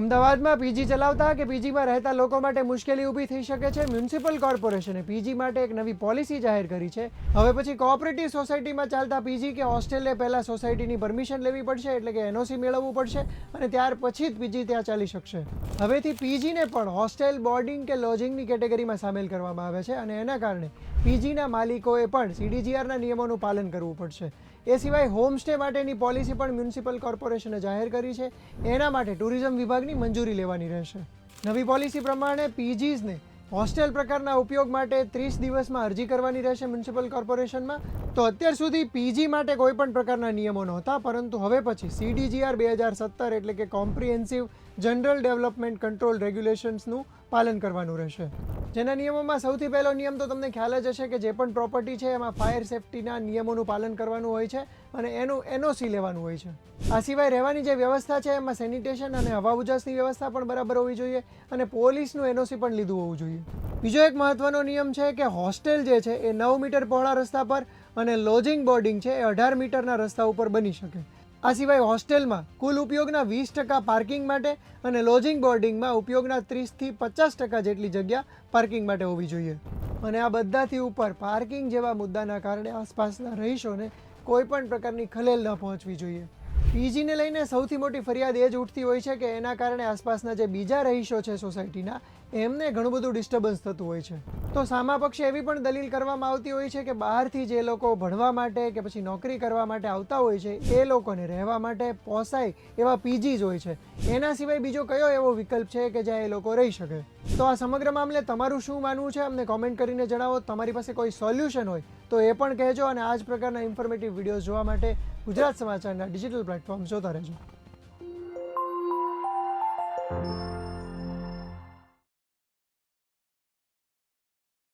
અમદાવાદમાં પીજી ચલાવતા કે પીજીમાં રહેતા લોકો માટે મુશ્કેલી ઊભી થઈ શકે છે. મ્યુનિસિપલ કોર્પોરેશને પીજી માટે એક નવી પોલિસી જાહેર કરી છે. હવે પછી કોઓપરેટિવ સોસાયટીમાં ચાલતા પીજી કે હોસ્ટેલે પહેલા સોસાયટીની પરમિશન લેવી પડશે, એટલે કે એનઓસી મેળવવું પડશે અને ત્યાર પછી જ પીજી ત્યાં ચાલી શકશે. હવેથી પીજીને પણ હોસ્ટેલ, બોર્ડિંગ કે લોજિંગની કેટેગરીમાં સામેલ કરવામાં આવે છે અને એના કારણે પીજીના માલિકોએ પણ સીડીજીઆરના નિયમોનું પાલન કરવું પડશે. એ સિવાય હોમસ્ટે માટેની પોલિસી પણ મ્યુનિસિપલ કોર્પોરેશને જાહેર કરી છે. એના માટે ટુરિઝમ વિભાગની મંજૂરી લેવાની રહેશે. નવી પોલિસી પ્રમાણે પીજીસને હોસ્ટેલ પ્રકારના ઉપયોગ માટે 30 દિવસમાં અરજી કરવાની રહેશે મ્યુનિસિપલ કોર્પોરેશનમાં. તો અત્યાર સુધી પીજી માટે કોઈ પણ પ્રકારના નિયમો નહોતા, પરંતુ હવે પછી સીડીજીઆર 2017 એટલે કે કોમ્પ્રિહેન્સિવ જનરલ ડેવલપમેન્ટ કંટ્રોલ રેગ્યુલેશન્સનું પાલન કરવાનું રહેશે. જેના નિયમોમાં સૌથી પહેલો નિયમ તો તમને ખ્યાલ જ હશે કે જે પણ પ્રોપર્ટી છે એમાં ફાયર સેફ્ટીના નિયમોનું પાલન કરવાનું હોય છે અને એનું એનઓસી લેવાનું હોય છે. આ સિવાય રહેવાની જે વ્યવસ્થા છે એમાં સેનિટેશન અને હવા ઉજાસની વ્યવસ્થા પણ બરાબર હોવી જોઈએ અને પોલીસનું એનઓસી પણ લીધું હોવું જોઈએ. બીજો એક મહત્વનો નિયમ છે કે હોસ્ટેલ જે છે એ 9 મીટર પહોળા રસ્તા પર અને લોજિંગ બોર્ડિંગ છે એ 18 મીટરના રસ્તા ઉપર બની શકે. આ સિવાય હોસ્ટેલમાં કુલ ઉપયોગના 20% પાર્કિંગ માટે અને લોજિંગ બોર્ડિંગમાં ઉપયોગના 30થી 50% જેટલી જગ્યા પાર્કિંગ માટે હોવી જોઈએ. અને આ બધાથી ઉપર પાર્કિંગ જેવા મુદ્દાના કારણે આસપાસના રહીશોને કોઈ પણ પ્રકારની ખલેલ ન પહોંચવી જોઈએ. પીજીને લઈને સૌથી મોટી ફરિયાદ એ જ ઉઠતી હોય છે કે એના કારણે આસપાસના જે બીજા રહીશો છે સોસાયટીના એમને ઘણું બધું ડિસ્ટર્બન્સ થતું હોય છે. તો સામા પક્ષે એવી પણ દલીલ કરવામાં આવતી હોય છે કે બહારથી જે લોકો ભણવા માટે કે પછી નોકરી કરવા માટે આવતા હોય છે એ લોકોને રહેવા માટે પોસાય એવા પીજી જ હોય છે. એના સિવાય બીજો કયો એવો વિકલ્પ છે કે જ્યાં એ લોકો રહી શકે? તો આ સમગ્ર મામલે તમારું શું માનવું છે અમને કોમેન્ટ કરીને જણાવો. તમારી પાસે કોઈ સોલ્યુશન હોય તો એ પણ કહેજો અને આ જ પ્રકારના ઇન્ફોર્મેટિવ વિડીયોઝ જોવા માટે ગુજરાત સમાચારના ડિજિટલ પ્લેટફોર્મ જોતા રહેજો.